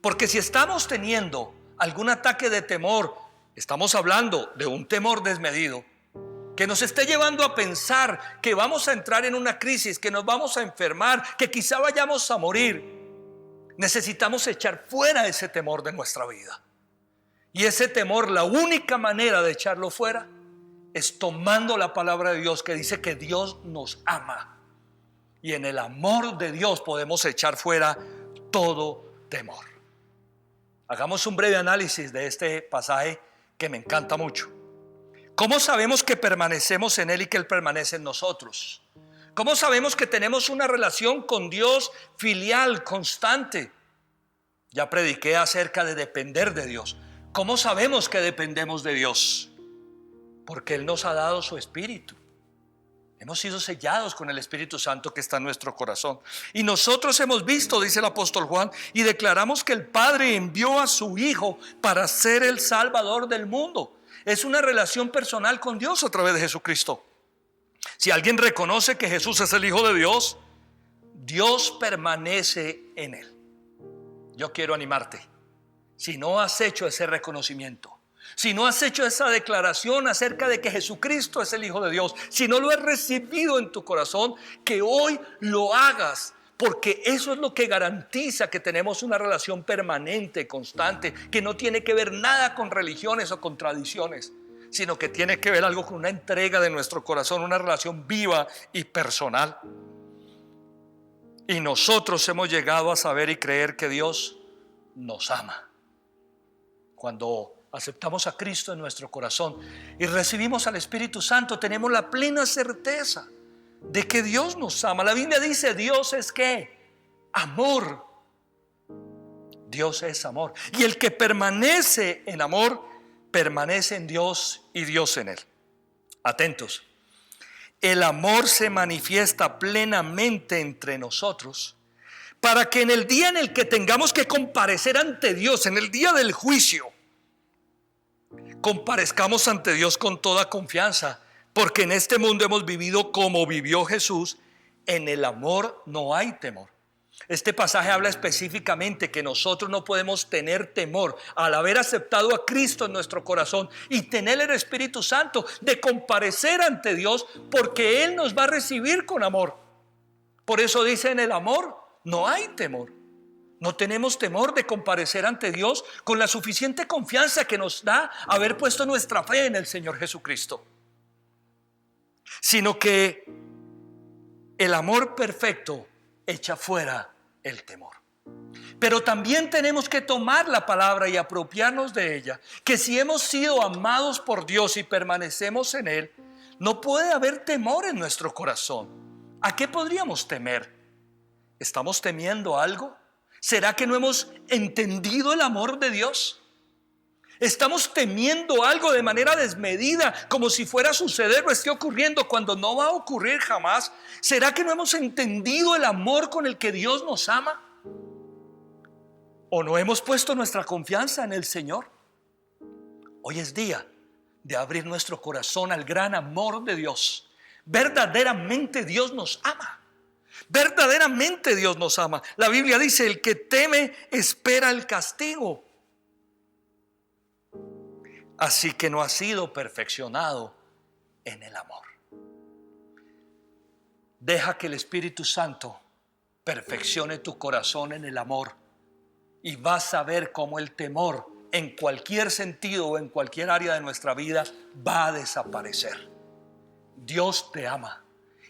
Porque si estamos teniendo algún ataque de temor, estamos hablando de un temor desmedido que nos esté llevando a pensar que vamos a entrar en una crisis, que nos vamos a enfermar, que quizá vayamos a morir. Necesitamos echar fuera ese temor de nuestra vida. Y ese temor, la única manera de echarlo fuera es tomando la palabra de Dios que dice que Dios nos ama. Y en el amor de Dios podemos echar fuera todo temor. Hagamos un breve análisis de este pasaje que me encanta mucho. ¿Cómo sabemos que permanecemos en Él y que Él permanece en nosotros? ¿Cómo sabemos que tenemos una relación con Dios filial, constante? Ya prediqué acerca de depender de Dios. ¿Cómo sabemos que dependemos de Dios? Porque Él nos ha dado su Espíritu. Hemos sido sellados con el Espíritu Santo que está en nuestro corazón. Y nosotros hemos visto, dice el apóstol Juan, y declaramos que el Padre envió a su Hijo para ser el Salvador del mundo. Es una relación personal con Dios a través de Jesucristo. Si alguien reconoce que Jesús es el Hijo de Dios, Dios permanece en él. Yo quiero animarte. Si no has hecho ese reconocimiento, si no has hecho esa declaración acerca de que Jesucristo es el Hijo de Dios, si no lo has recibido en tu corazón, que hoy lo hagas. Porque eso es lo que garantiza que tenemos una relación permanente, constante, que no tiene que ver nada con religiones o con tradiciones, sino que tiene que ver algo con una entrega de nuestro corazón, una relación viva y personal. Y nosotros hemos llegado a saber y creer que Dios nos ama. Cuando aceptamos a Cristo en nuestro corazón y recibimos al Espíritu Santo, tenemos la plena certeza de que Dios nos ama. La Biblia dice: Dios es ¿qué? Amor. Dios es amor. Y el que permanece en amor, permanece en Dios y Dios en él. Atentos. El amor se manifiesta plenamente entre nosotros para que en el día en el que tengamos que comparecer ante Dios, en el día del juicio, comparezcamos ante Dios con toda confianza. Porque en este mundo hemos vivido como vivió Jesús. En el amor no hay temor. Este pasaje habla específicamente que nosotros no podemos tener temor al haber aceptado a Cristo en nuestro corazón y tener el Espíritu Santo, de comparecer ante Dios, porque Él nos va a recibir con amor. Por eso dice: en el amor no hay temor. No tenemos temor de comparecer ante Dios con la suficiente confianza que nos da haber puesto nuestra fe en el Señor Jesucristo. Sino que el amor perfecto echa fuera el temor. Pero también tenemos que tomar la palabra y apropiarnos de ella, que si hemos sido amados por Dios y permanecemos en Él, no puede haber temor en nuestro corazón. ¿A qué podríamos temer? ¿Estamos temiendo algo? ¿Será que no hemos entendido el amor de Dios? Estamos temiendo algo de manera desmedida, como si fuera a suceder o esté ocurriendo cuando no va a ocurrir jamás. ¿Será que no hemos entendido el amor con el que Dios nos ama? ¿O no hemos puesto nuestra confianza en el Señor? Hoy es día de abrir nuestro corazón al gran amor de Dios. Verdaderamente Dios nos ama. Verdaderamente Dios nos ama. La Biblia dice: el que teme espera el castigo. Así que no ha sido perfeccionado en el amor. Deja que el Espíritu Santo perfeccione tu corazón en el amor, y vas a ver cómo el temor en cualquier sentido o en cualquier área de nuestra vida va a desaparecer. Dios te ama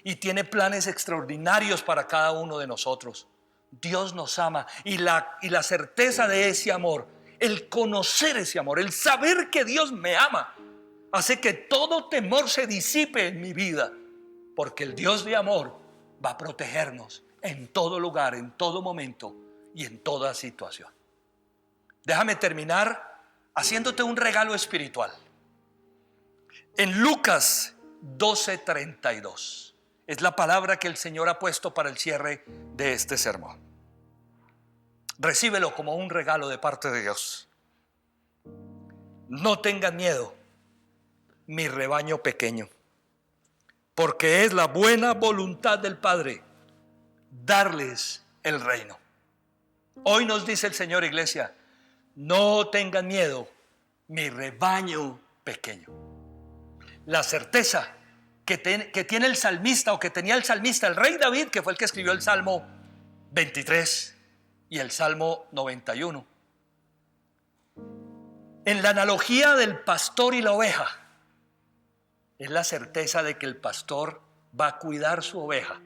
y tiene planes extraordinarios para cada uno de nosotros. Dios nos ama, y la certeza de ese amor, el conocer ese amor, el saber que Dios me ama, hace que todo temor se disipe en mi vida, porque el Dios de amor va a protegernos en todo lugar, en todo momento y en toda situación. Déjame terminar haciéndote un regalo espiritual. En Lucas 12:32 es la palabra que el Señor ha puesto para el cierre de este sermón. Recíbelo como un regalo de parte de Dios. No tengan miedo, mi rebaño pequeño, porque es la buena voluntad del Padre darles el reino. Hoy nos dice el Señor, iglesia: no tengan miedo, mi rebaño pequeño. La certeza que tiene el salmista, o que tenía el salmista, el rey David, que fue el que escribió el Salmo 23 y el Salmo 91. En la analogía del pastor y la oveja, es la certeza de que el pastor va a cuidar su oveja,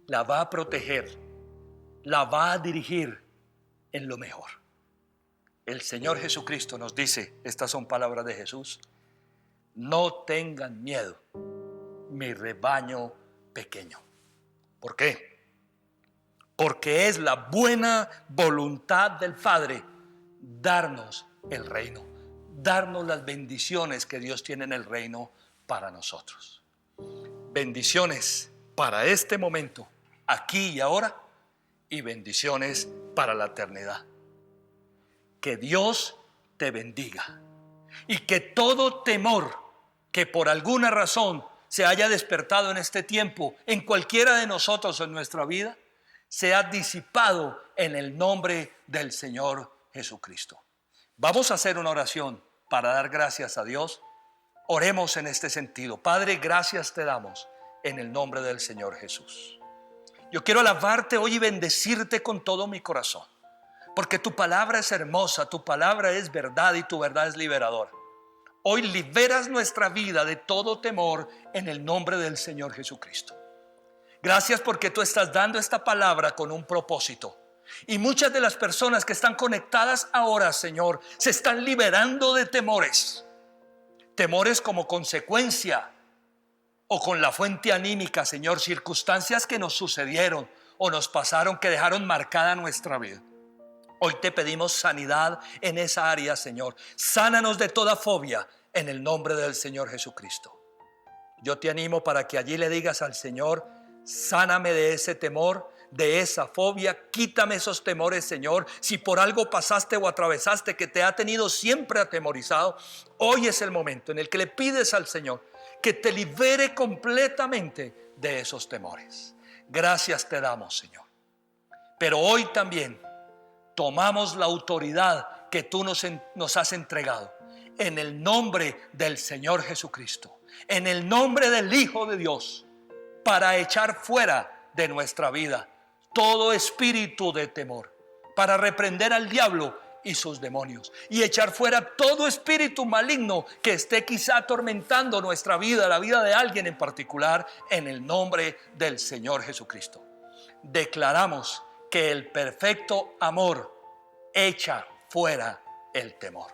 la va a proteger, la va a dirigir en lo mejor. El Señor Jesucristo nos dice, estas son palabras de Jesús: no tengan miedo, mi rebaño pequeño. ¿Por qué? Porque es la buena voluntad del Padre darnos el reino, darnos las bendiciones que Dios tiene en el reino para nosotros. Bendiciones para este momento, aquí y ahora, y bendiciones para la eternidad. Que Dios te bendiga, y que todo temor que por alguna razón se haya despertado en este tiempo en cualquiera de nosotros o en nuestra vida sea disipado en el nombre del Señor Jesucristo. Vamos a hacer una oración para dar gracias a Dios. Oremos en este sentido. Padre, gracias te damos en el nombre del Señor Jesús. Yo quiero alabarte hoy y bendecirte con todo mi corazón, porque tu palabra es hermosa, tu palabra es verdad y tu verdad es liberadora. Hoy liberas nuestra vida de todo temor en el nombre del Señor Jesucristo. Gracias porque tú estás dando esta palabra con un propósito. Y muchas de las personas que están conectadas ahora, Señor, se están liberando de temores. Temores como consecuencia o con la fuente anímica, Señor, circunstancias que nos sucedieron o nos pasaron que dejaron marcada nuestra vida. Hoy te pedimos sanidad en esa área, Señor. Sánanos de toda fobia en el nombre del Señor Jesucristo. Yo te animo para que allí le digas al Señor: sáname de ese temor, de esa fobia, quítame esos temores, Señor. Si por algo pasaste o atravesaste que te ha tenido siempre atemorizado, hoy es el momento en el que le pides al Señor que te libere completamente de esos temores. Gracias te damos, Señor. Pero hoy también tomamos la autoridad que tú nos has entregado en el nombre del Señor Jesucristo, en el nombre del Hijo de Dios, para echar fuera de nuestra vida todo espíritu de temor, para reprender al diablo y sus demonios, y echar fuera todo espíritu maligno que esté quizá atormentando nuestra vida, la vida de alguien en particular, en el nombre del Señor Jesucristo. Declaramos que el perfecto amor echa fuera el temor.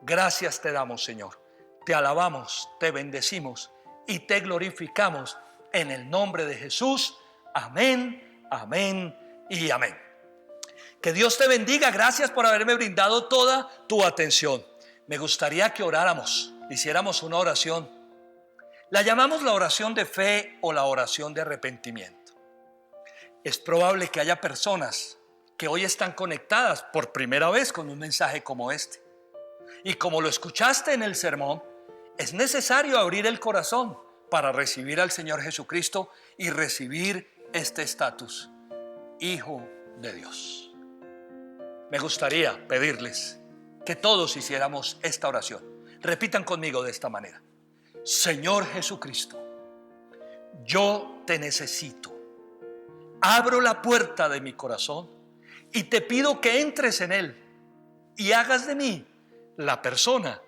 Gracias te damos, Señor. Te alabamos, te bendecimos y te glorificamos en el nombre de Jesús. Amén, amén y amén. Que Dios te bendiga. Gracias por haberme brindado toda tu atención. me gustaría que oráramos, hiciéramos una oración. La llamamos la oración de fe o la oración de arrepentimiento. Es probable que haya personas que hoy están conectadas por primera vez con un mensaje como este. Y como lo escuchaste en el sermón, es necesario abrir el corazón para recibir al Señor Jesucristo y recibir este estatus, Hijo de Dios. Me gustaría pedirles que todos hiciéramos esta oración. Repitan conmigo de esta manera: Señor Jesucristo, yo te necesito. Abro la puerta de mi corazón y te pido que entres en él y hagas de mí la persona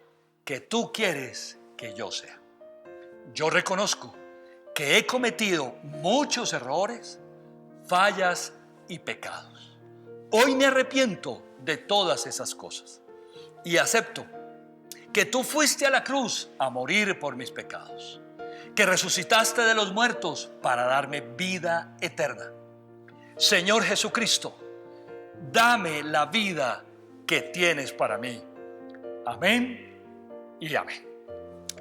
que tú quieres que yo sea. Yo reconozco que he cometido muchos errores, fallas y pecados. Hoy me arrepiento de todas esas cosas y acepto que tú fuiste a la cruz a morir por mis pecados, que resucitaste de los muertos para darme vida eterna. Señor Jesucristo, dame la vida que tienes para mí. Amén y amén.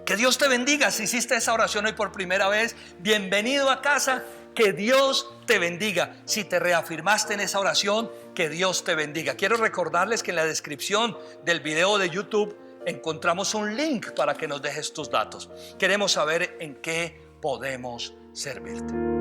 Que Dios te bendiga. Si hiciste esa oración hoy por primera vez, bienvenido a casa. Que Dios te bendiga. Si te reafirmaste en esa oración, que Dios te bendiga. Quiero recordarles que en la descripción del video de YouTube encontramos un link para que nos dejes tus datos. Queremos saber en qué podemos servirte.